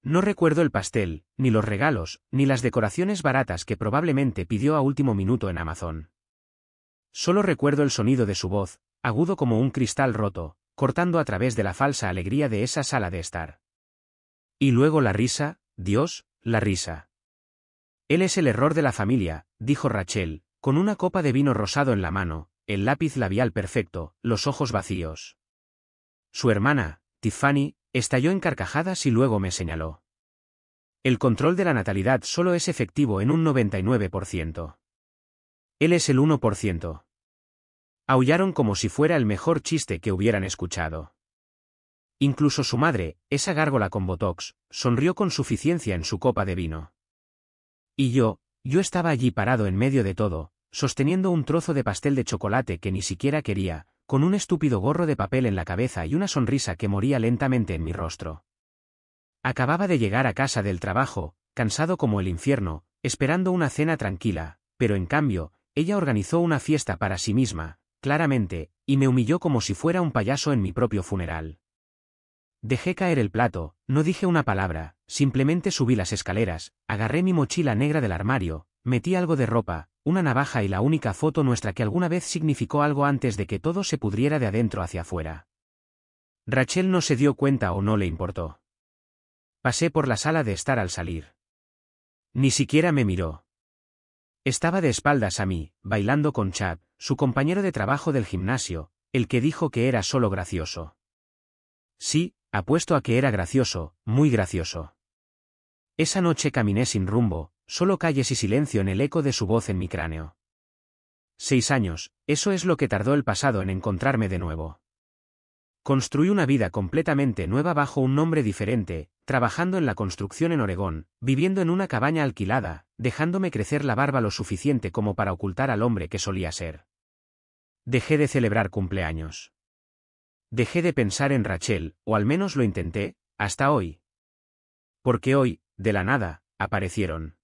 No recuerdo el pastel, ni los regalos, ni las decoraciones baratas que probablemente pidió a último minuto en Amazon. Solo recuerdo el sonido de su voz, agudo como un cristal roto, cortando a través de la falsa alegría de esa sala de estar. Y luego la risa, Dios, la risa. Él es el error de la familia, dijo Rachel, con una copa de vino rosado en la mano, el lápiz labial perfecto, los ojos vacíos. Su hermana, Tiffany, estalló en carcajadas y luego me señaló. El control de la natalidad solo es efectivo en un 99%. Él es el 1%. Aullaron como si fuera el mejor chiste que hubieran escuchado. Incluso su madre, esa gárgola con botox, sonrió con suficiencia en su copa de vino. Y yo estaba allí parado en medio de todo, sosteniendo un trozo de pastel de chocolate que ni siquiera quería, con un estúpido gorro de papel en la cabeza y una sonrisa que moría lentamente en mi rostro. Acababa de llegar a casa del trabajo, cansado como el infierno, esperando una cena tranquila, pero en cambio, ella organizó una fiesta para sí misma, claramente, y me humilló como si fuera un payaso en mi propio funeral. Dejé caer el plato, no dije una palabra, simplemente subí las escaleras, agarré mi mochila negra del armario, metí algo de ropa, una navaja y la única foto nuestra que alguna vez significó algo antes de que todo se pudriera de adentro hacia afuera. Rachel no se dio cuenta o no le importó. Pasé por la sala de estar al salir. Ni siquiera me miró. Estaba de espaldas a mí, bailando con Chad, su compañero de trabajo del gimnasio, el que dijo que era solo gracioso. Sí, apuesto a que era gracioso, muy gracioso. Esa noche caminé sin rumbo, solo calles y silencio en el eco de su voz en mi cráneo. 6 años, eso es lo que tardó el pasado en encontrarme de nuevo. Construí una vida completamente nueva bajo un nombre diferente, trabajando en la construcción en Oregón, viviendo en una cabaña alquilada, dejándome crecer la barba lo suficiente como para ocultar al hombre que solía ser. Dejé de celebrar cumpleaños. Dejé de pensar en Rachel, o al menos lo intenté, hasta hoy. Porque hoy, de la nada, aparecieron.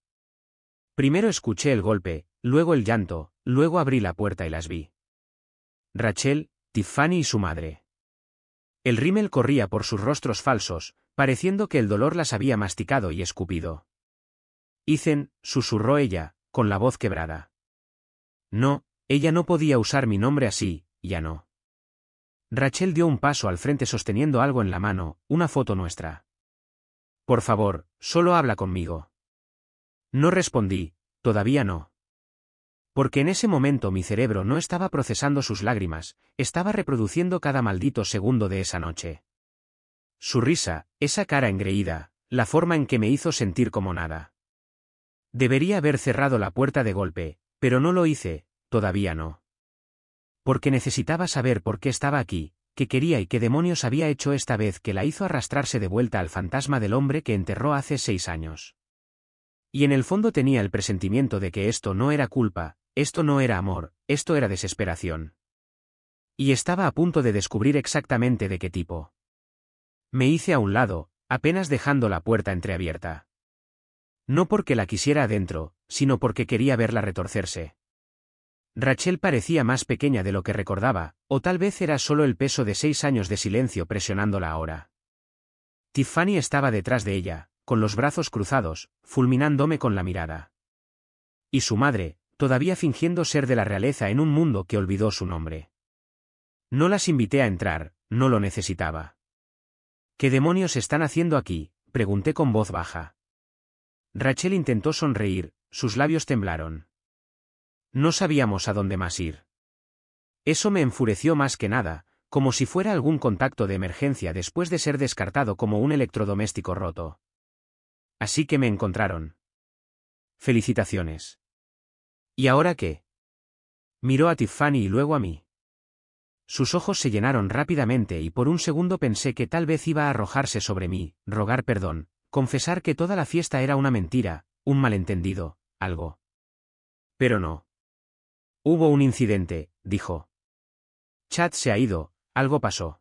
Primero escuché el golpe, luego el llanto, luego abrí la puerta y las vi. Rachel, Tiffany y su madre. El rímel corría por sus rostros falsos, pareciendo que el dolor las había masticado y escupido. Ethan, susurró ella, con la voz quebrada. No, ella no podía usar mi nombre así, ya no. Rachel dio un paso al frente sosteniendo algo en la mano, una foto nuestra. Por favor, solo habla conmigo. No respondí, todavía no. Porque en ese momento mi cerebro no estaba procesando sus lágrimas, estaba reproduciendo cada maldito segundo de esa noche. Su risa, esa cara engreída, la forma en que me hizo sentir como nada. Debería haber cerrado la puerta de golpe, pero no lo hice, todavía no. Porque necesitaba saber por qué estaba aquí, qué quería y qué demonios había hecho esta vez que la hizo arrastrarse de vuelta al fantasma del hombre que enterró hace 6 años. Y en el fondo tenía el presentimiento de que esto no era culpa, esto no era amor, esto era desesperación. Y estaba a punto de descubrir exactamente de qué tipo. Me hice a un lado, apenas dejando la puerta entreabierta. No porque la quisiera adentro, sino porque quería verla retorcerse. Rachel parecía más pequeña de lo que recordaba, o tal vez era solo el peso de 6 años de silencio presionándola ahora. Tiffany estaba detrás de ella, con los brazos cruzados, fulminándome con la mirada. Y su madre, todavía fingiendo ser de la realeza en un mundo que olvidó su nombre. No las invité a entrar, no lo necesitaba. ¿Qué demonios están haciendo aquí?, pregunté con voz baja. Rachel intentó sonreír, sus labios temblaron. No sabíamos a dónde más ir. Eso me enfureció más que nada, como si fuera algún contacto de emergencia después de ser descartado como un electrodoméstico roto. Así que me encontraron. Felicitaciones. ¿Y ahora qué? Miró a Tiffany y luego a mí. Sus ojos se llenaron rápidamente y por un segundo pensé que tal vez iba a arrojarse sobre mí, rogar perdón, confesar que toda la fiesta era una mentira, un malentendido, algo. Pero no. Hubo un incidente, dijo. Chad se ha ido, algo pasó.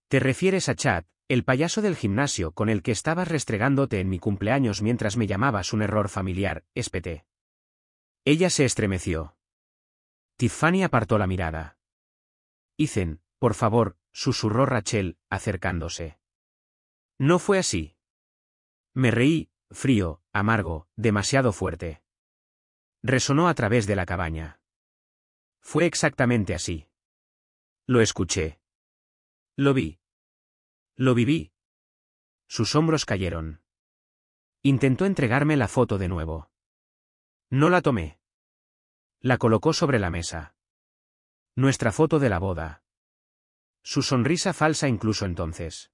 ¿Te refieres a Chad, el payaso del gimnasio con el que estabas restregándote en mi cumpleaños mientras me llamabas un error familiar? Espeté. Ella se estremeció. Tiffany apartó la mirada. Ethan, por favor, susurró Rachel, acercándose. No fue así. Me reí, frío, amargo, demasiado fuerte. Resonó a través de la cabaña. Fue exactamente así. Lo escuché. Lo vi. Lo viví. Sus hombros cayeron. Intentó entregarme la foto de nuevo. No la tomé. La colocó sobre la mesa. Nuestra foto de la boda. Su sonrisa falsa incluso entonces.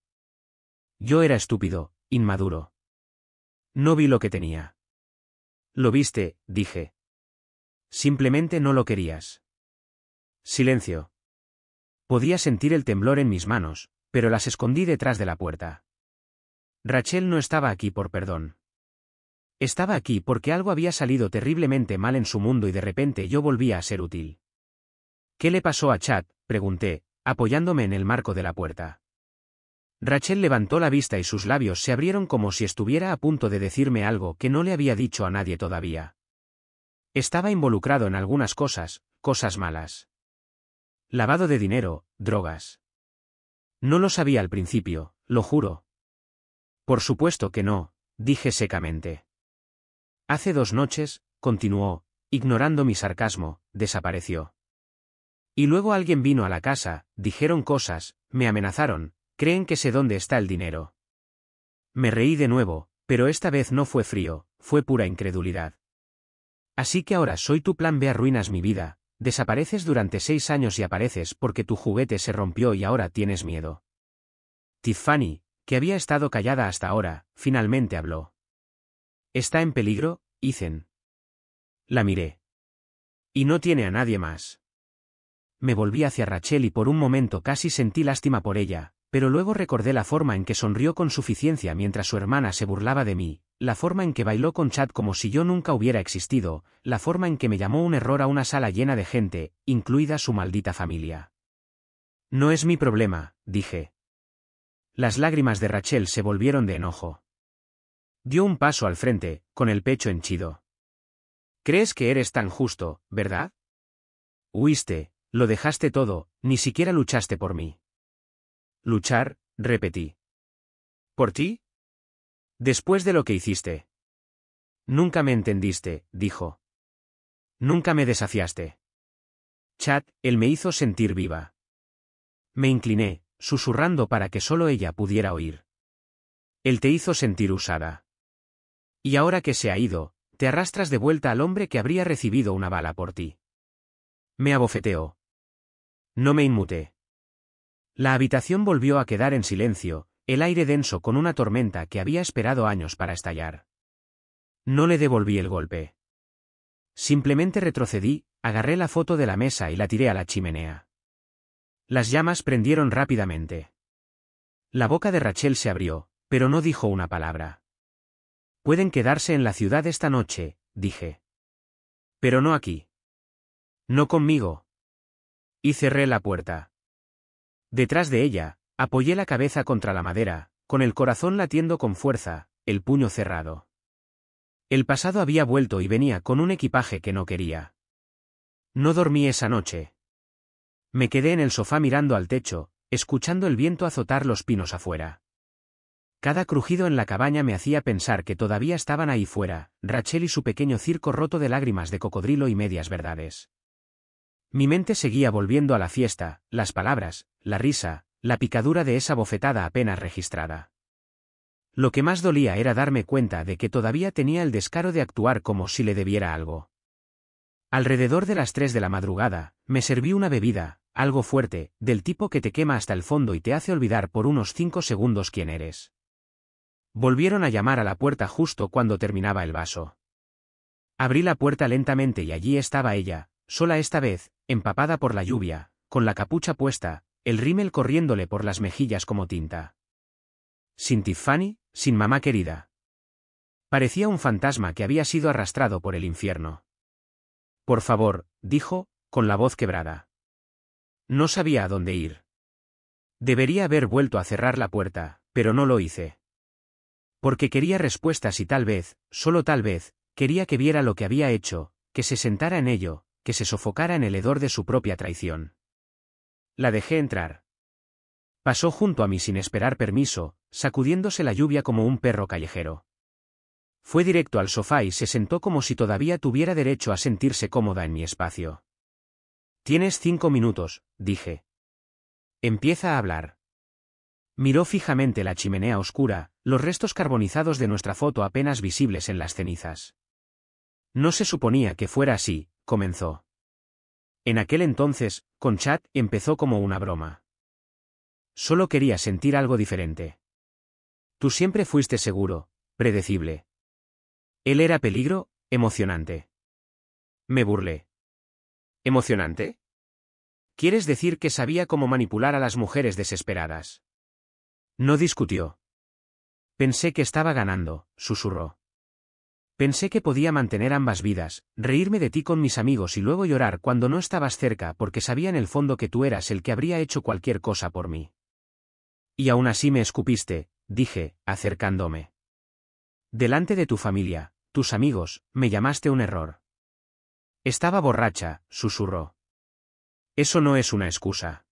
Yo era estúpido, inmaduro. No vi lo que tenía. Lo viste, dije. Simplemente no lo querías. Silencio. Podía sentir el temblor en mis manos, pero las escondí detrás de la puerta. Rachel no estaba aquí por perdón. Estaba aquí porque algo había salido terriblemente mal en su mundo y de repente yo volvía a ser útil. ¿Qué le pasó a Chad?, pregunté, apoyándome en el marco de la puerta. Rachel levantó la vista y sus labios se abrieron como si estuviera a punto de decirme algo que no le había dicho a nadie todavía. Estaba involucrado en algunas cosas, cosas malas. Lavado de dinero, drogas. No lo sabía al principio, lo juro. Por supuesto que no, dije secamente. Hace 2 noches, continuó, ignorando mi sarcasmo, desapareció. Y luego alguien vino a la casa, dijeron cosas, me amenazaron, creen que sé dónde está el dinero. Me reí de nuevo, pero esta vez no fue frío, fue pura incredulidad. Así que ahora soy tu plan B, arruinas mi vida, desapareces durante 6 años y apareces porque tu juguete se rompió y ahora tienes miedo. Tiffany, que había estado callada hasta ahora, finalmente habló. ¿Está en peligro, Ethan? La miré. Y no tiene a nadie más. Me volví hacia Rachel y por un momento casi sentí lástima por ella, pero luego recordé la forma en que sonrió con suficiencia mientras su hermana se burlaba de mí, la forma en que bailó con Chad como si yo nunca hubiera existido, la forma en que me llamó un error a una sala llena de gente, incluida su maldita familia. No es mi problema, dije. Las lágrimas de Rachel se volvieron de enojo. Dio un paso al frente, con el pecho henchido. ¿Crees que eres tan justo, verdad? Huiste, lo dejaste todo, ni siquiera luchaste por mí. Luchar, repetí. ¿Por ti? Después de lo que hiciste. Nunca me entendiste, dijo. Nunca me desafiaste. Chad, él me hizo sentir viva. Me incliné, susurrando para que solo ella pudiera oír. Él te hizo sentir usada. Y ahora que se ha ido, te arrastras de vuelta al hombre que habría recibido una bala por ti. Me abofeteó. No me inmuté. La habitación volvió a quedar en silencio, el aire denso con una tormenta que había esperado años para estallar. No le devolví el golpe. Simplemente retrocedí, agarré la foto de la mesa y la tiré a la chimenea. Las llamas prendieron rápidamente. La boca de Rachel se abrió, pero no dijo una palabra. Pueden quedarse en la ciudad esta noche, dije. Pero no aquí. No conmigo. Y cerré la puerta. Detrás de ella, apoyé la cabeza contra la madera, con el corazón latiendo con fuerza, el puño cerrado. El pasado había vuelto y venía con un equipaje que no quería. No dormí esa noche. Me quedé en el sofá mirando al techo, escuchando el viento azotar los pinos afuera. Cada crujido en la cabaña me hacía pensar que todavía estaban ahí fuera, Rachel y su pequeño circo roto de lágrimas de cocodrilo y medias verdades. Mi mente seguía volviendo a la fiesta, las palabras, la risa, la picadura de esa bofetada apenas registrada. Lo que más dolía era darme cuenta de que todavía tenía el descaro de actuar como si le debiera algo. Alrededor de las 3 de la madrugada, me serví una bebida, algo fuerte, del tipo que te quema hasta el fondo y te hace olvidar por unos 5 segundos quién eres. Volvieron a llamar a la puerta justo cuando terminaba el vaso. Abrí la puerta lentamente y allí estaba ella, sola esta vez, empapada por la lluvia, con la capucha puesta, el rímel corriéndole por las mejillas como tinta. Sin Tiffany, sin mamá querida. Parecía un fantasma que había sido arrastrado por el infierno. Por favor, dijo, con la voz quebrada. No sabía a dónde ir. Debería haber vuelto a cerrar la puerta, pero no lo hice. Porque quería respuestas y tal vez, solo tal vez, quería que viera lo que había hecho, que se sentara en ello, que se sofocara en el hedor de su propia traición. La dejé entrar. Pasó junto a mí sin esperar permiso, sacudiéndose la lluvia como un perro callejero. Fue directo al sofá y se sentó como si todavía tuviera derecho a sentirse cómoda en mi espacio. «Tienes 5 minutos», dije. «Empieza a hablar». Miró fijamente la chimenea oscura, los restos carbonizados de nuestra foto apenas visibles en las cenizas. «No se suponía que fuera así», comenzó. «En aquel entonces, con Chad, empezó como una broma. Solo quería sentir algo diferente. Tú siempre fuiste seguro, predecible. Él era peligro, emocionante». Me burlé. ¿Emocionante? ¿Quieres decir que sabía cómo manipular a las mujeres desesperadas? No discutió. Pensé que estaba ganando, susurró. Pensé que podía mantener ambas vidas, reírme de ti con mis amigos y luego llorar cuando no estabas cerca porque sabía en el fondo que tú eras el que habría hecho cualquier cosa por mí. Y aún así me escupiste, dije, acercándome. Delante de tu familia, tus amigos, me llamaste un error. Estaba borracha, susurró. Eso no es una excusa.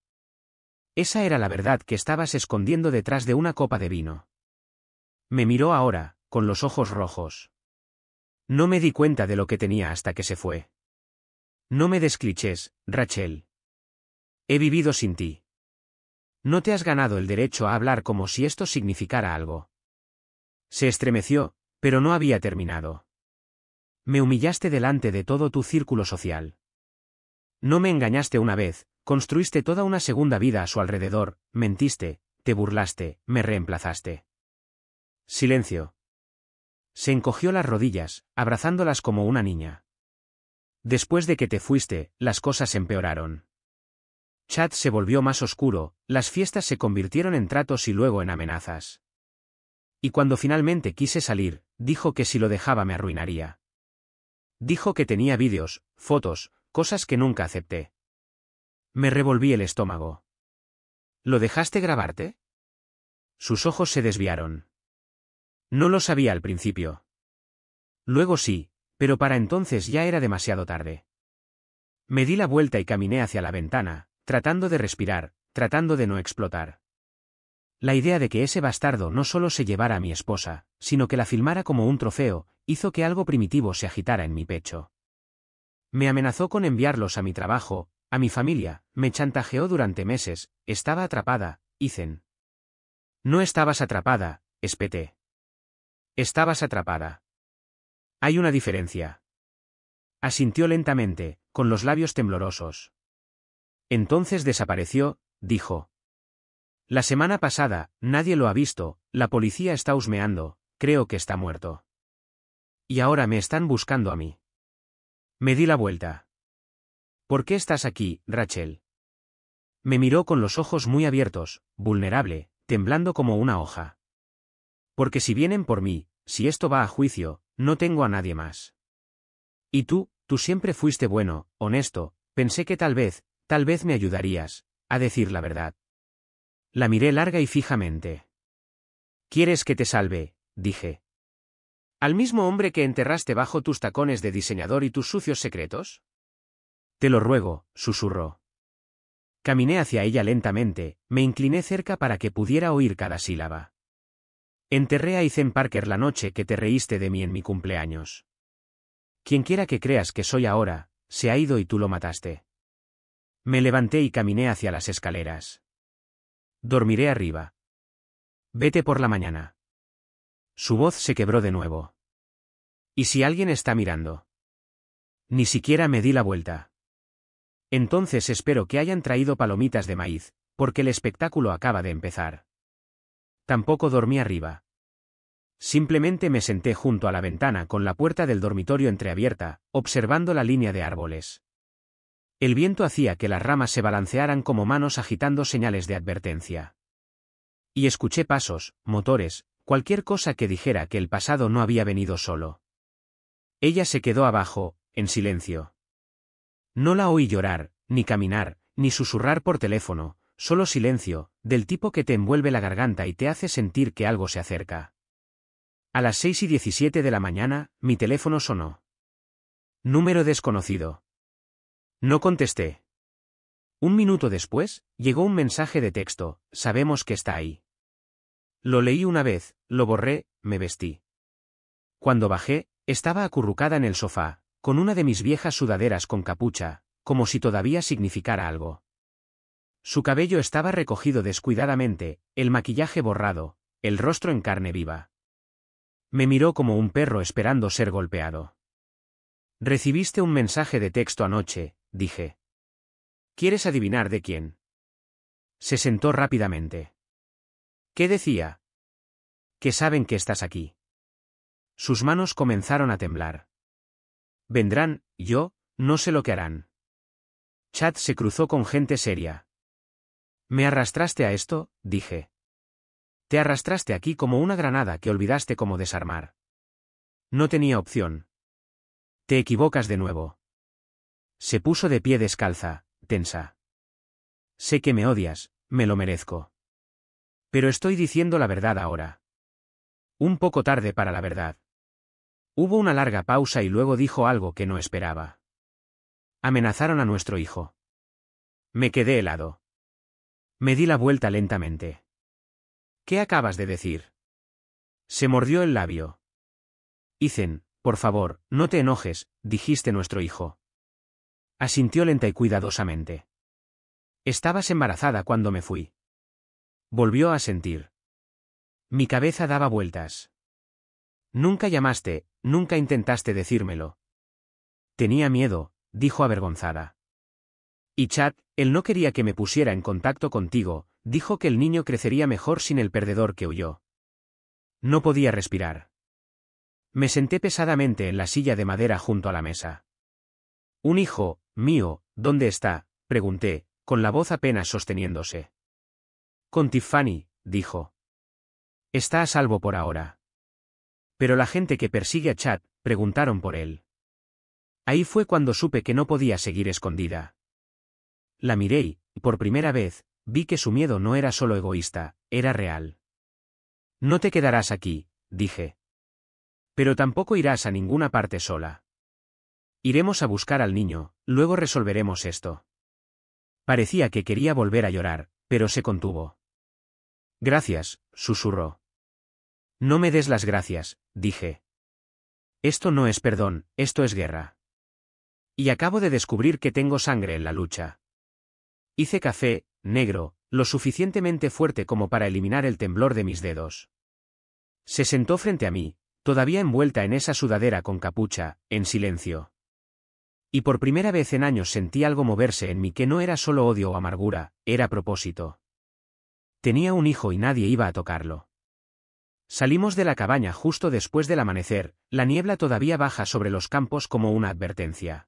Esa era la verdad que estabas escondiendo detrás de una copa de vino. Me miró ahora, con los ojos rojos. No me di cuenta de lo que tenía hasta que se fue. No me des clichés, Rachel. He vivido sin ti. No te has ganado el derecho a hablar como si esto significara algo. Se estremeció, pero no había terminado. Me humillaste delante de todo tu círculo social. No me engañaste una vez, construiste toda una segunda vida a su alrededor, mentiste, te burlaste, me reemplazaste. Silencio. Se encogió las rodillas, abrazándolas como una niña. Después de que te fuiste, las cosas empeoraron. Chad se volvió más oscuro, las fiestas se convirtieron en tratos y luego en amenazas. Y cuando finalmente quise salir, dijo que si lo dejaba me arruinaría. Dijo que tenía vídeos, fotos, cosas que nunca acepté. Me revolví el estómago. ¿Lo dejaste grabarte? Sus ojos se desviaron. No lo sabía al principio. Luego sí, pero para entonces ya era demasiado tarde. Me di la vuelta y caminé hacia la ventana, tratando de respirar, tratando de no explotar. La idea de que ese bastardo no solo se llevara a mi esposa, sino que la filmara como un trofeo, hizo que algo primitivo se agitara en mi pecho. Me amenazó con enviarlos a mi trabajo, a mi familia, me chantajeó durante meses, estaba atrapada, Ethan. No estabas atrapada, espeté. Estabas atrapada. Hay una diferencia. Asintió lentamente, con los labios temblorosos. Entonces desapareció, dijo. La semana pasada, nadie lo ha visto, la policía está husmeando, creo que está muerto. Y ahora me están buscando a mí. Me di la vuelta. ¿Por qué estás aquí, Rachel? Me miró con los ojos muy abiertos, vulnerable, temblando como una hoja. Porque si vienen por mí, si esto va a juicio, no tengo a nadie más. Y tú siempre fuiste bueno, honesto, pensé que tal vez me ayudarías, a decir la verdad. La miré larga y fijamente. ¿Quieres que te salve?, dije. ¿Al mismo hombre que enterraste bajo tus tacones de diseñador y tus sucios secretos? Te lo ruego, susurró. Caminé hacia ella lentamente, me incliné cerca para que pudiera oír cada sílaba. Enterré a Ethan Parker la noche que te reíste de mí en mi cumpleaños. Quienquiera que creas que soy ahora, se ha ido y tú lo mataste. Me levanté y caminé hacia las escaleras. Dormiré arriba. Vete por la mañana. Su voz se quebró de nuevo. ¿Y si alguien está mirando? Ni siquiera me di la vuelta. Entonces espero que hayan traído palomitas de maíz, porque el espectáculo acaba de empezar. Tampoco dormí arriba. Simplemente me senté junto a la ventana con la puerta del dormitorio entreabierta, observando la línea de árboles. El viento hacía que las ramas se balancearan como manos agitando señales de advertencia. Y escuché pasos, motores, cualquier cosa que dijera que el pasado no había venido solo. Ella se quedó abajo, en silencio. No la oí llorar, ni caminar, ni susurrar por teléfono, solo silencio, del tipo que te envuelve la garganta y te hace sentir que algo se acerca. A las 6:17 de la mañana, mi teléfono sonó. Número desconocido. No contesté. Un minuto después, llegó un mensaje de texto, sabemos que está ahí. Lo leí una vez, lo borré, me vestí. Cuando bajé, estaba acurrucada en el sofá, con una de mis viejas sudaderas con capucha, como si todavía significara algo. Su cabello estaba recogido descuidadamente, el maquillaje borrado, el rostro en carne viva. Me miró como un perro esperando ser golpeado. «Recibiste un mensaje de texto anoche», dije. «¿Quieres adivinar de quién?» Se sentó rápidamente. «¿Qué decía?» «Que saben que estás aquí». Sus manos comenzaron a temblar. «Vendrán, yo, no sé lo que harán». Chad se cruzó con gente seria. «¿Me arrastraste a esto?», dije. «Te arrastraste aquí como una granada que olvidaste cómo desarmar. No tenía opción». «Te equivocas de nuevo». Se puso de pie descalza, tensa. «Sé que me odias, me lo merezco. Pero estoy diciendo la verdad ahora». Un poco tarde para la verdad. Hubo una larga pausa y luego dijo algo que no esperaba. «Amenazaron a nuestro hijo». Me quedé helado. Me di la vuelta lentamente. «¿Qué acabas de decir?» Se mordió el labio. «Ethan, por favor, no te enojes», dijiste nuestro hijo. Asintió lenta y cuidadosamente. «Estabas embarazada cuando me fui». Volvió a sentir. Mi cabeza daba vueltas. «Nunca llamaste, nunca intentaste decírmelo». «Tenía miedo», dijo avergonzada. «Y Chad, él no quería que me pusiera en contacto contigo, dijo que el niño crecería mejor sin el perdedor que huyó». No podía respirar. Me senté pesadamente en la silla de madera junto a la mesa. «Un hijo, mío, ¿dónde está?», pregunté, con la voz apenas sosteniéndose. «Con Tiffany», dijo. «Está a salvo por ahora». «Pero la gente que persigue a Chad», preguntaron por él. Ahí fue cuando supe que no podía seguir escondida. La miré y, por primera vez, vi que su miedo no era solo egoísta, era real. «No te quedarás aquí», dije. «Pero tampoco irás a ninguna parte sola. Iremos a buscar al niño, luego resolveremos esto». Parecía que quería volver a llorar, pero se contuvo. «Gracias», susurró. «No me des las gracias», dije. «Esto no es perdón, esto es guerra. Y acabo de descubrir que tengo sangre en la lucha». Hice café, negro, lo suficientemente fuerte como para eliminar el temblor de mis dedos. Se sentó frente a mí, todavía envuelta en esa sudadera con capucha, en silencio. Y por primera vez en años sentí algo moverse en mí que no era solo odio o amargura, era propósito. Tenía un hijo y nadie iba a tocarlo. Salimos de la cabaña justo después del amanecer, la niebla todavía baja sobre los campos como una advertencia.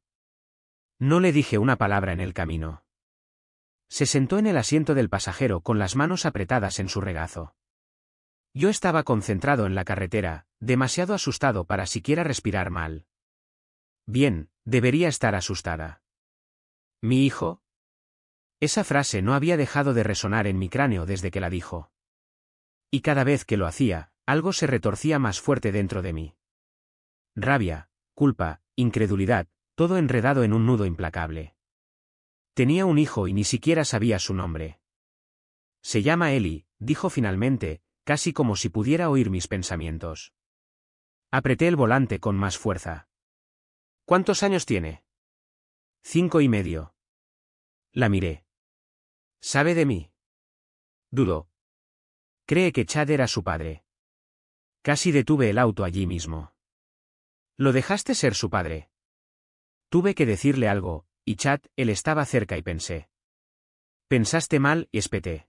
No le dije una palabra en el camino. Se sentó en el asiento del pasajero con las manos apretadas en su regazo. Yo estaba concentrado en la carretera, demasiado asustado para siquiera respirar mal. Bien, debería estar asustada. ¿Mi hijo? Esa frase no había dejado de resonar en mi cráneo desde que la dijo. Y cada vez que lo hacía, algo se retorcía más fuerte dentro de mí. Rabia, culpa, incredulidad, todo enredado en un nudo implacable. Tenía un hijo y ni siquiera sabía su nombre. «Se llama Ellie», dijo finalmente, casi como si pudiera oír mis pensamientos. Apreté el volante con más fuerza. «¿Cuántos años tiene?» 5 y medio. La miré. «¿Sabe de mí?» Dudó. Cree que Chad era su padre. Casi detuve el auto allí mismo. «¿Lo dejaste ser su padre?» Tuve que decirle algo, y Chad, él estaba cerca y pensé. «Pensaste mal», y espeté.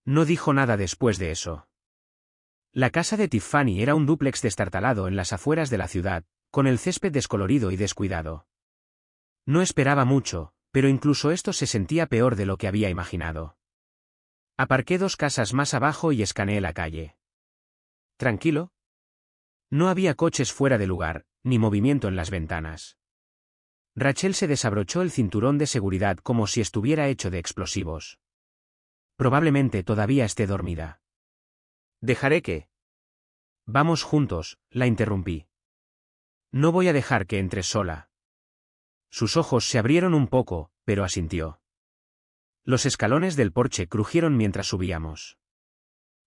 No dijo nada después de eso. La casa de Tiffany era un dúplex destartalado en las afueras de la ciudad, con el césped descolorido y descuidado. No esperaba mucho, pero incluso esto se sentía peor de lo que había imaginado. Aparqué 2 casas más abajo y escaneé la calle. ¿Tranquilo? No había coches fuera de lugar, ni movimiento en las ventanas. Rachel se desabrochó el cinturón de seguridad como si estuviera hecho de explosivos. Probablemente todavía esté dormida. «¿Dejaré que?» «Vamos juntos», la interrumpí. «No voy a dejar que entres sola». Sus ojos se abrieron un poco, pero asintió. Los escalones del porche crujieron mientras subíamos.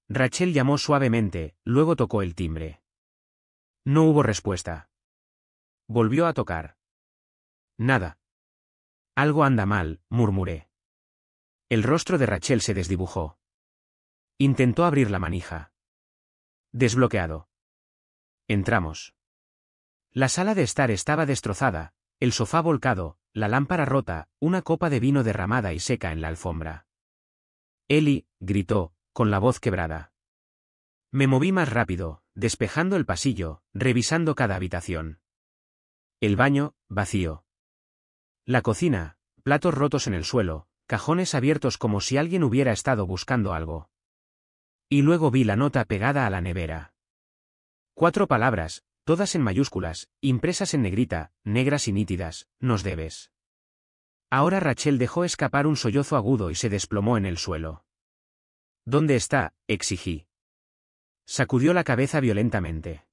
Rachel llamó suavemente, luego tocó el timbre. No hubo respuesta. Volvió a tocar. Nada. Algo anda mal, murmuré. El rostro de Rachel se desdibujó. Intentó abrir la manija. Desbloqueado. Entramos. La sala de estar estaba destrozada, el sofá volcado, la lámpara rota, una copa de vino derramada y seca en la alfombra. Ellie, gritó, con la voz quebrada. Me moví más rápido, despejando el pasillo, revisando cada habitación. El baño, vacío. La cocina, platos rotos en el suelo, cajones abiertos como si alguien hubiera estado buscando algo. Y luego vi la nota pegada a la nevera. 4 palabras, todas en mayúsculas, impresas en negrita, negras y nítidas: nos debes. Ahora Rachel dejó escapar un sollozo agudo y se desplomó en el suelo. ¿Dónde está?, exigí. Sacudió la cabeza violentamente.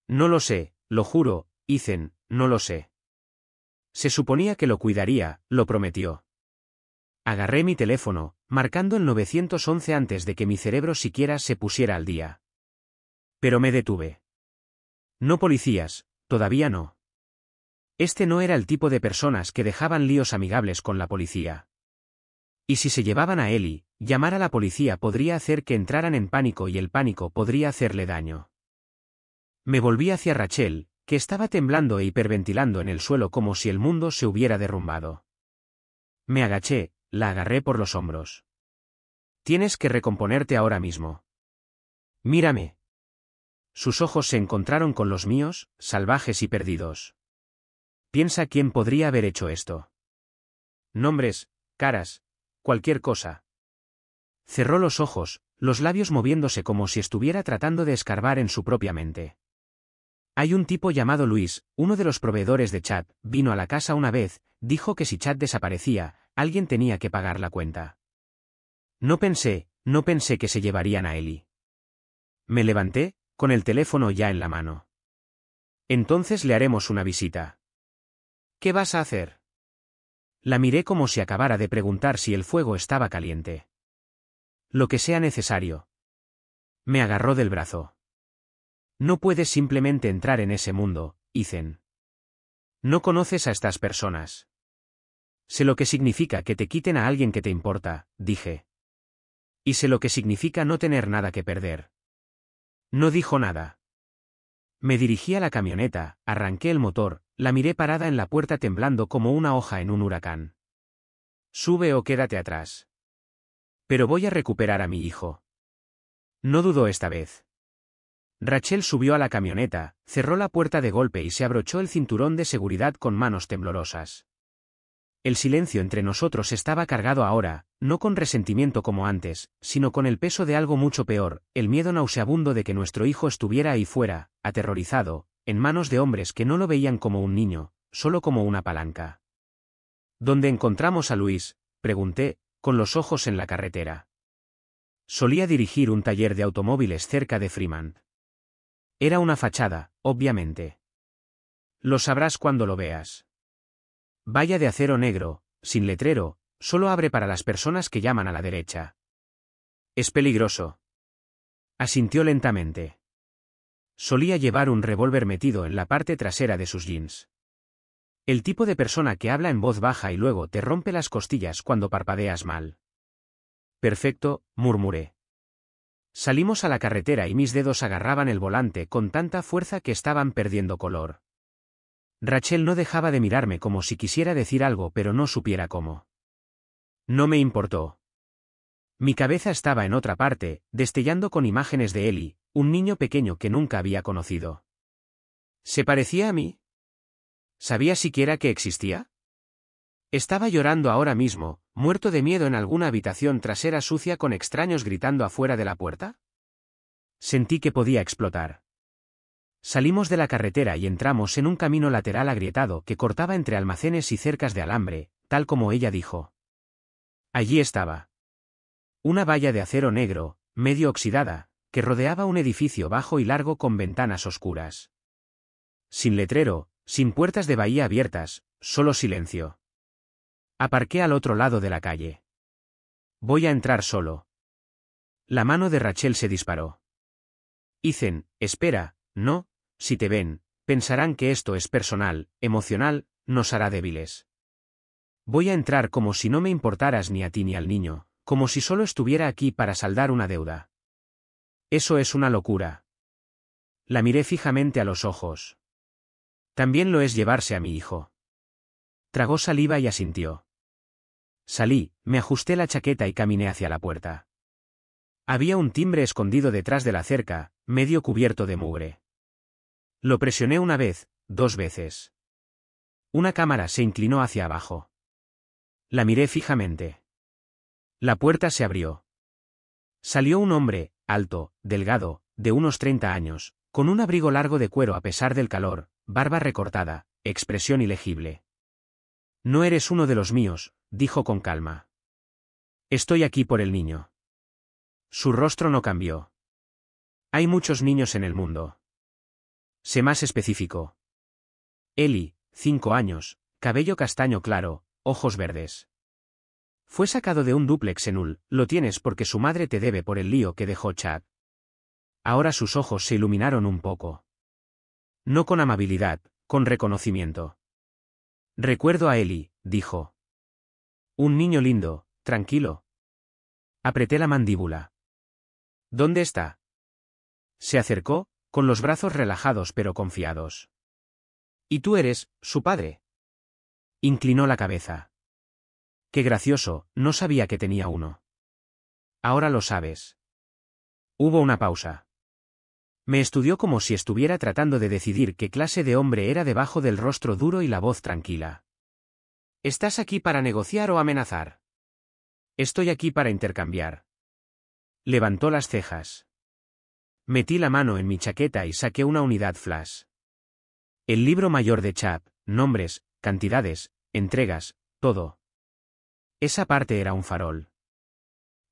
No lo sé, lo juro, Ethan, no lo sé. Se suponía que lo cuidaría, lo prometió. Agarré mi teléfono, marcando el 911 antes de que mi cerebro siquiera se pusiera al día. Pero me detuve. No policías, todavía no. Este no era el tipo de personas que dejaban líos amigables con la policía. Y si se llevaban a Ellie, llamar a la policía podría hacer que entraran en pánico y el pánico podría hacerle daño. Me volví hacia Rachel, que estaba temblando e hiperventilando en el suelo como si el mundo se hubiera derrumbado. Me agaché, la agarré por los hombros. Tienes que recomponerte ahora mismo. Mírame. Sus ojos se encontraron con los míos, salvajes y perdidos. Piensa quién podría haber hecho esto. Nombres, caras, cualquier cosa. Cerró los ojos, los labios moviéndose como si estuviera tratando de escarbar en su propia mente. Hay un tipo llamado Luis, uno de los proveedores de Chad, vino a la casa una vez, dijo que si Chad desaparecía, alguien tenía que pagar la cuenta. No pensé que se llevarían a Ellie. Me levanté, con el teléfono ya en la mano. Entonces le haremos una visita. ¿Qué vas a hacer? La miré como si acabara de preguntar si el fuego estaba caliente. Lo que sea necesario. Me agarró del brazo. No puedes simplemente entrar en ese mundo, Ethan. No conoces a estas personas. Sé lo que significa que te quiten a alguien que te importa, dije. Y sé lo que significa no tener nada que perder. No dijo nada. Me dirigí a la camioneta, arranqué el motor, la miré parada en la puerta temblando como una hoja en un huracán. Sube o quédate atrás. Pero voy a recuperar a mi hijo. No dudó esta vez. Rachel subió a la camioneta, cerró la puerta de golpe y se abrochó el cinturón de seguridad con manos temblorosas. El silencio entre nosotros estaba cargado ahora, no con resentimiento como antes, sino con el peso de algo mucho peor, el miedo nauseabundo de que nuestro hijo estuviera ahí fuera, aterrorizado, en manos de hombres que no lo veían como un niño, solo como una palanca. ¿Dónde encontramos a Luis?, pregunté, con los ojos en la carretera. Solía dirigir un taller de automóviles cerca de Fremont. Era una fachada, obviamente. Lo sabrás cuando lo veas. Valla de acero negro, sin letrero, solo abre para las personas que llaman a la derecha. Es peligroso. Asintió lentamente. Solía llevar un revólver metido en la parte trasera de sus jeans. El tipo de persona que habla en voz baja y luego te rompe las costillas cuando parpadeas mal. Perfecto, murmuré. Salimos a la carretera y mis dedos agarraban el volante con tanta fuerza que estaban perdiendo color. Rachel no dejaba de mirarme como si quisiera decir algo pero no supiera cómo. No me importó. Mi cabeza estaba en otra parte, destellando con imágenes de Ellie, un niño pequeño que nunca había conocido. ¿Se parecía a mí? ¿Sabía siquiera que existía? Estaba llorando ahora mismo, muerto de miedo en alguna habitación trasera sucia con extraños gritando afuera de la puerta. Sentí que podía explotar. Salimos de la carretera y entramos en un camino lateral agrietado que cortaba entre almacenes y cercas de alambre, tal como ella dijo. Allí estaba. Una valla de acero negro, medio oxidada, que rodeaba un edificio bajo y largo con ventanas oscuras. Sin letrero, sin puertas de bahía abiertas, solo silencio. Aparqué al otro lado de la calle. Voy a entrar solo. La mano de Rachel se disparó. Ethan, espera, no, si te ven, pensarán que esto es personal, emocional, nos hará débiles. Voy a entrar como si no me importaras ni a ti ni al niño, como si solo estuviera aquí para saldar una deuda. Eso es una locura. La miré fijamente a los ojos. También lo es llevarse a mi hijo. Tragó saliva y asintió. Salí, me ajusté la chaqueta y caminé hacia la puerta. Había un timbre escondido detrás de la cerca, medio cubierto de mugre. Lo presioné una vez, 2 veces. Una cámara se inclinó hacia abajo. La miré fijamente. La puerta se abrió. Salió un hombre, alto, delgado, de unos 30 años, con un abrigo largo de cuero a pesar del calor, barba recortada, expresión ilegible. No eres uno de los míos, dijo con calma. Estoy aquí por el niño. Su rostro no cambió. Hay muchos niños en el mundo. Sé más específico. Eli, 5 años, cabello castaño claro, ojos verdes. Fue sacado de un dúplex en Hull, lo tienes porque su madre te debe por el lío que dejó Chad. Ahora sus ojos se iluminaron un poco. No con amabilidad, con reconocimiento. Recuerdo a Eli, dijo. Un niño lindo, tranquilo. Apreté la mandíbula. ¿Dónde está? Se acercó, con los brazos relajados pero confiados. ¿Y tú eres, su padre? Inclinó la cabeza. Qué gracioso, no sabía que tenía uno. Ahora lo sabes. Hubo una pausa. Me estudió como si estuviera tratando de decidir qué clase de hombre era debajo del rostro duro y la voz tranquila. ¿Estás aquí para negociar o amenazar? Estoy aquí para intercambiar. Levantó las cejas. Metí la mano en mi chaqueta y saqué una unidad flash. El libro mayor de Chad, nombres, cantidades, entregas, todo. Esa parte era un farol.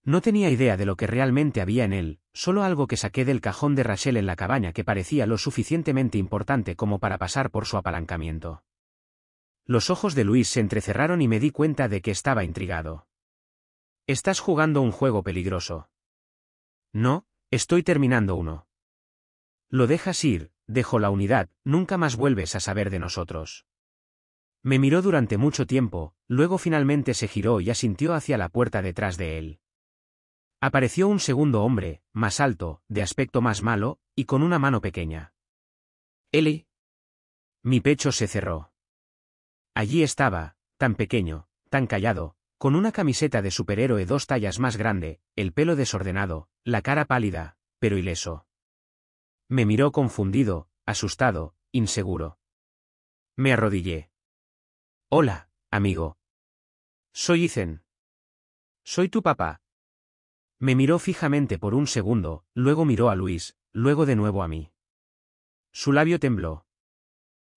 No tenía idea de lo que realmente había en él, solo algo que saqué del cajón de Rachel en la cabaña que parecía lo suficientemente importante como para pasar por su apalancamiento. Los ojos de Luis se entrecerraron y me di cuenta de que estaba intrigado. Estás jugando un juego peligroso. No, estoy terminando uno. Lo dejas ir, dejo la unidad, nunca más vuelves a saber de nosotros. Me miró durante mucho tiempo, luego finalmente se giró y asintió hacia la puerta detrás de él. Apareció un segundo hombre, más alto, de aspecto más malo, y con una mano pequeña. Eli. Mi pecho se cerró. Allí estaba, tan pequeño, tan callado, con una camiseta de superhéroe 2 tallas más grande, el pelo desordenado, la cara pálida, pero ileso. Me miró confundido, asustado, inseguro. Me arrodillé. Hola, amigo. Soy Ethan. Soy tu papá. Me miró fijamente por un segundo, luego miró a Luis, luego de nuevo a mí. Su labio tembló.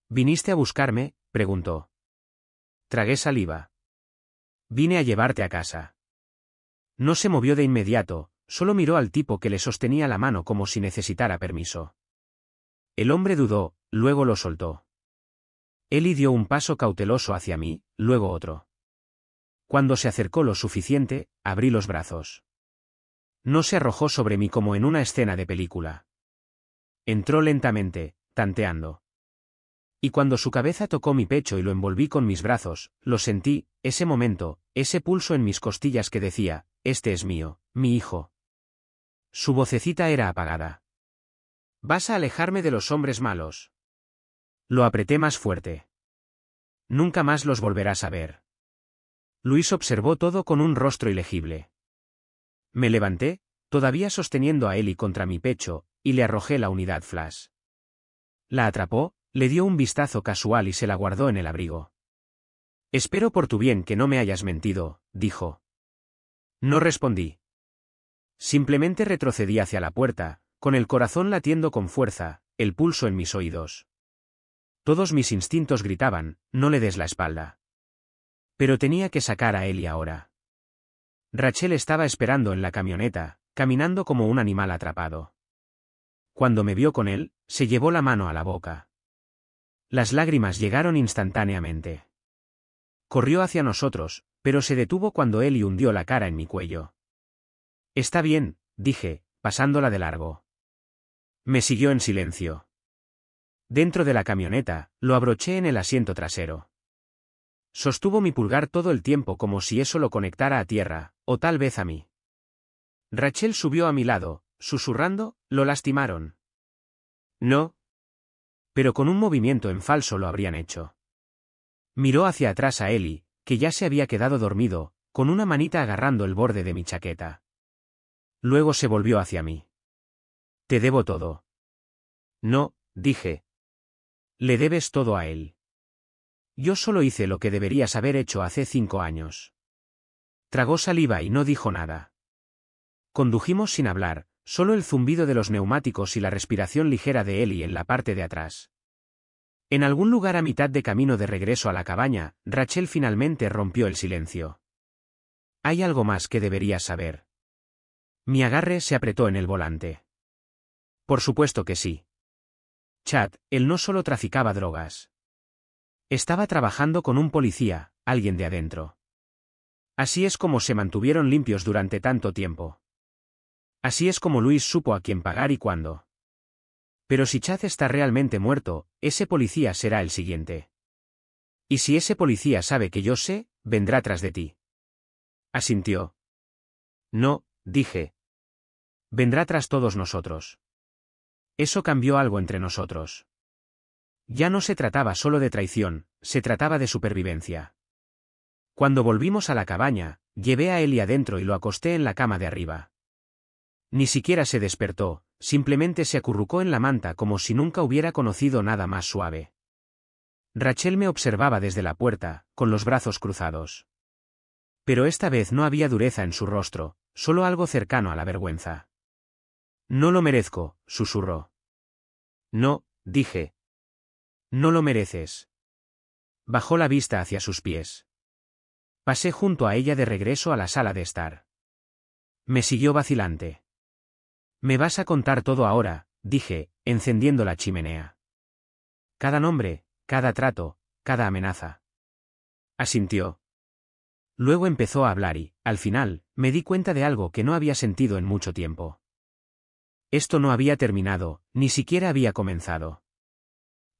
¿Viniste a buscarme?, preguntó. Tragué saliva. Vine a llevarte a casa. No se movió de inmediato, solo miró al tipo que le sostenía la mano como si necesitara permiso. El hombre dudó, luego lo soltó. Eli dio un paso cauteloso hacia mí, luego otro. Cuando se acercó lo suficiente, abrí los brazos. No se arrojó sobre mí como en una escena de película. Entró lentamente, tanteando. Y cuando su cabeza tocó mi pecho y lo envolví con mis brazos, lo sentí, ese momento, ese pulso en mis costillas que decía, este es mío, mi hijo. Su vocecita era apagada. Vas a alejarme de los hombres malos. Lo apreté más fuerte. Nunca más los volverás a ver. Luis observó todo con un rostro ilegible. Me levanté, todavía sosteniendo a Eli contra mi pecho, y le arrojé la unidad flash. La atrapó, le dio un vistazo casual y se la guardó en el abrigo. Espero por tu bien que no me hayas mentido, dijo. No respondí. Simplemente retrocedí hacia la puerta, con el corazón latiendo con fuerza, el pulso en mis oídos. Todos mis instintos gritaban, no le des la espalda. Pero tenía que sacar a Eli ahora. Rachel estaba esperando en la camioneta, caminando como un animal atrapado. Cuando me vio con él, se llevó la mano a la boca. Las lágrimas llegaron instantáneamente. Corrió hacia nosotros, pero se detuvo cuando Eli hundió la cara en mi cuello. Está bien, dije, pasándola de largo. Me siguió en silencio. Dentro de la camioneta, lo abroché en el asiento trasero. Sostuvo mi pulgar todo el tiempo como si eso lo conectara a tierra, o tal vez a mí. Rachel subió a mi lado, susurrando, «Lo lastimaron». No. Pero con un movimiento en falso lo habrían hecho. Miró hacia atrás a Ellie, que ya se había quedado dormido, con una manita agarrando el borde de mi chaqueta. Luego se volvió hacia mí. «Te debo todo». No, dije. Le debes todo a él. Yo solo hice lo que deberías haber hecho hace 5 años. Tragó saliva y no dijo nada. Condujimos sin hablar, solo el zumbido de los neumáticos y la respiración ligera de Ellie en la parte de atrás. En algún lugar a mitad de camino de regreso a la cabaña, Rachel finalmente rompió el silencio. «Hay algo más que deberías saber». Mi agarre se apretó en el volante. Por supuesto que sí. Chad, él no solo traficaba drogas. Estaba trabajando con un policía, alguien de adentro. Así es como se mantuvieron limpios durante tanto tiempo. Así es como Luis supo a quién pagar y cuándo. Pero si Chad está realmente muerto, ese policía será el siguiente. Y si ese policía sabe que yo sé, vendrá tras de ti. Asintió. No, dije. Vendrá tras todos nosotros. Eso cambió algo entre nosotros. Ya no se trataba solo de traición, se trataba de supervivencia. Cuando volvimos a la cabaña, llevé a Ellie adentro y lo acosté en la cama de arriba. Ni siquiera se despertó, simplemente se acurrucó en la manta como si nunca hubiera conocido nada más suave. Rachel me observaba desde la puerta, con los brazos cruzados. Pero esta vez no había dureza en su rostro, solo algo cercano a la vergüenza. «No lo merezco», susurró. «No», dije. «No lo mereces». Bajó la vista hacia sus pies. Pasé junto a ella de regreso a la sala de estar. Me siguió vacilante. «Me vas a contar todo ahora», dije, encendiendo la chimenea. «Cada nombre, cada trato, cada amenaza». Asintió. Luego empezó a hablar y, al final, me di cuenta de algo que no había sentido en mucho tiempo. Esto no había terminado, ni siquiera había comenzado.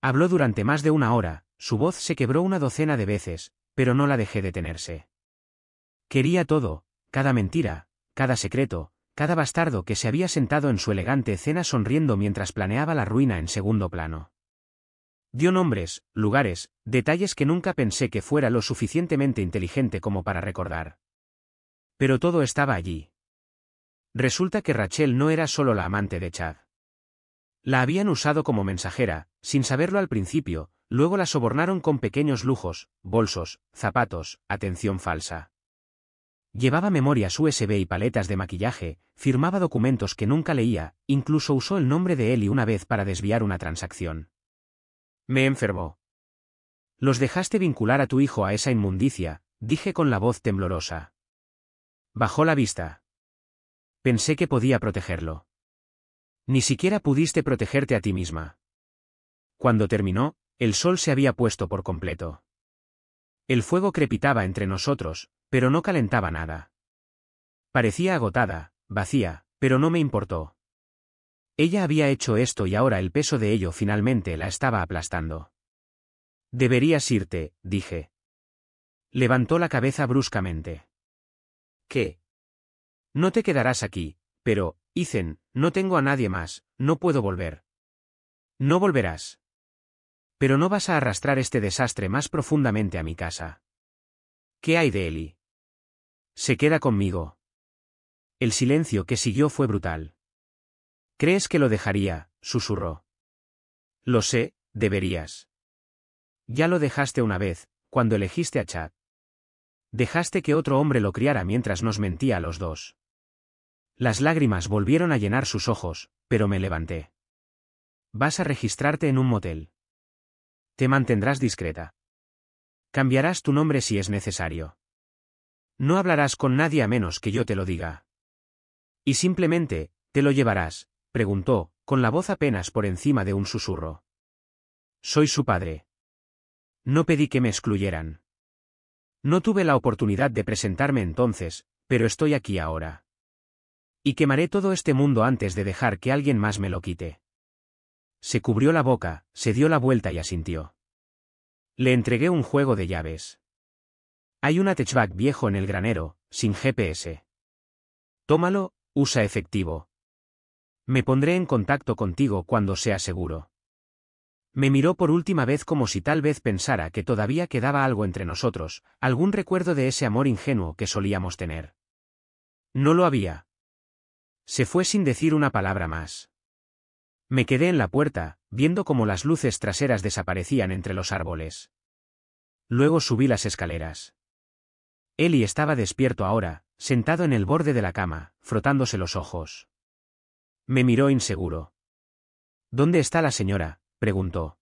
Habló durante más de 1 hora, su voz se quebró 1 docena de veces, pero no la dejé detenerse. Quería todo, cada mentira, cada secreto, cada bastardo que se había sentado en su elegante cena sonriendo mientras planeaba la ruina en segundo plano. Dio nombres, lugares, detalles que nunca pensé que fuera lo suficientemente inteligente como para recordar. Pero todo estaba allí. Resulta que Rachel no era solo la amante de Chad. La habían usado como mensajera, sin saberlo al principio, luego la sobornaron con pequeños lujos, bolsos, zapatos, atención falsa. Llevaba memorias USB y paletas de maquillaje, firmaba documentos que nunca leía, incluso usó el nombre de Ellie una vez para desviar una transacción. Me enfermó. «Los dejaste vincular a tu hijo a esa inmundicia», dije con la voz temblorosa. Bajó la vista. Pensé que podía protegerlo. «Ni siquiera pudiste protegerte a ti misma». Cuando terminó, el sol se había puesto por completo. El fuego crepitaba entre nosotros, pero no calentaba nada. Parecía agotada, vacía, pero no me importó. Ella había hecho esto y ahora el peso de ello finalmente la estaba aplastando. «Deberías irte», dije. Levantó la cabeza bruscamente. «¿Qué? No te quedarás aquí, pero, Ethan, no tengo a nadie más, no puedo volver». «No volverás. Pero no vas a arrastrar este desastre más profundamente a mi casa». «¿Qué hay de Ellie?» «Se queda conmigo». El silencio que siguió fue brutal. «¿Crees que lo dejaría?», susurró. «Lo sé, deberías. Ya lo dejaste una vez, cuando elegiste a Chad. Dejaste que otro hombre lo criara mientras nos mentía a los dos». Las lágrimas volvieron a llenar sus ojos, pero me levanté. «Vas a registrarte en un motel. Te mantendrás discreta. Cambiarás tu nombre si es necesario. No hablarás con nadie a menos que yo te lo diga. Y simplemente, ¿te lo llevarás?», preguntó, con la voz apenas por encima de un susurro. «Soy su padre. No pedí que me excluyeran. No tuve la oportunidad de presentarme entonces, pero estoy aquí ahora. Y quemaré todo este mundo antes de dejar que alguien más me lo quite». Se cubrió la boca, se dio la vuelta y asintió. Le entregué un juego de llaves. Hay un hatchback viejo en el granero, sin GPS. Tómalo, usa efectivo. Me pondré en contacto contigo cuando sea seguro. Me miró por última vez como si tal vez pensara que todavía quedaba algo entre nosotros, algún recuerdo de ese amor ingenuo que solíamos tener. No lo había. Se fue sin decir una palabra más. Me quedé en la puerta, viendo cómo las luces traseras desaparecían entre los árboles. Luego subí las escaleras. Eli estaba despierto ahora, sentado en el borde de la cama, frotándose los ojos. Me miró inseguro. ¿Dónde está la señora?, preguntó.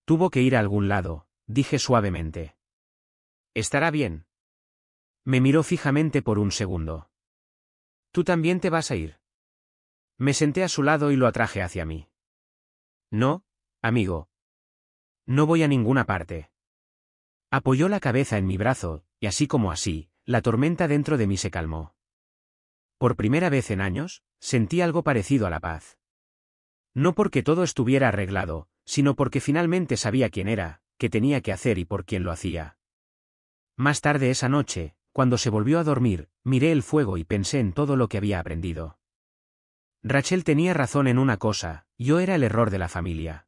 Tuvo que ir a algún lado, dije suavemente. ¿Estará bien? Me miró fijamente por un segundo. ¿Tú también te vas a ir? Me senté a su lado y lo atraje hacia mí. No, amigo. No voy a ninguna parte. Apoyó la cabeza en mi brazo, y así como así, la tormenta dentro de mí se calmó. Por primera vez en años, sentí algo parecido a la paz. No porque todo estuviera arreglado, sino porque finalmente sabía quién era, qué tenía que hacer y por quién lo hacía. Más tarde esa noche, cuando se volvió a dormir, miré el fuego y pensé en todo lo que había aprendido. Rachel tenía razón en una cosa, yo era el error de la familia.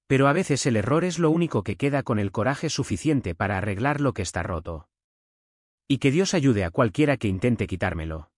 Pero a veces el error es lo único que queda con el coraje suficiente para arreglar lo que está roto. Y que Dios ayude a cualquiera que intente quitármelo.